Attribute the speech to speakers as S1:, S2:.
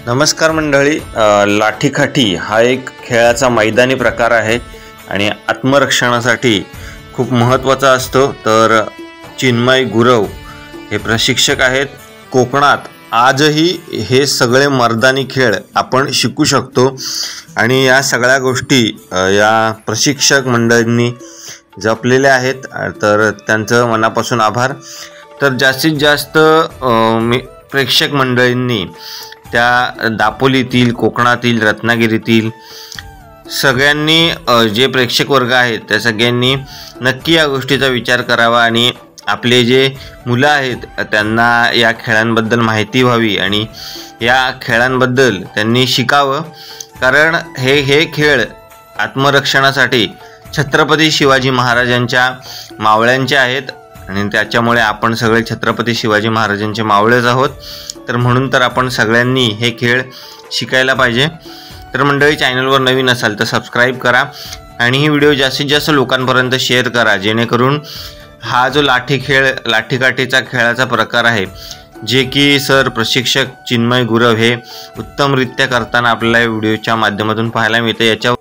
S1: नमस्कार मंडळी, लाठीकाठी हा एक खेळाचा मैदानी प्रकार आहे आणि आत्मरक्षणासाठी खूप महत्त्वाचा असतो। तर चिन्मय गुरव हे प्रशिक्षक आहेत। कोकणात आजही हे सगळे मर्दानी खेळ आपण शिकू शकतो आणि या सगळ्या गोष्टी या प्रशिक्षक मंडळींनी जपलेल्या आहेत। तर त्यांचं मनापासून आभार। तर जास्तीत जास्त प्रेक्षक मंडळींनी त्या दापोलीतील, कोकणातील, रत्नागिरीतील सगळ्यांनी जे प्रेक्षक वर्ग आहेत त्या सगळ्यांनी नक्की या गोष्टीचा विचार करावा आणि आपले जे मुलं आहेत त्यांना या खेळांबद्दल माहिती व्हावी आणि या खेळांबद्दल त्यांनी शिकावं। कारण हे खेळ आत्मरक्षणासाठी छत्रपती शिवाजी महाराजांच्या मावळ्यांचे आहेत आणि त्याच्यामुळे आपण सगळे छत्रपती शिवाजी महाराजांचे मावळेच आहोत। तर म्हणून तर आपण सगळ्यांनी हे खेळ शिकायला पाहिजे। तर मंडळी, चॅनलवर नवीन असाल तर सबस्क्राईब करा आणि ही व्हिडिओ जास्तीत जास्त लोकांपर्यंत शेअर करा, जेणेकरून हा जो लाठीकाठीचा खेळाचा प्रकार आहे जे की सर प्रशिक्षक चिन्मय गुरव हे उत्तमरित्या करताना आपल्याला व्हिडिओच्या माध्यमातून पाहायला मिळते। याच्या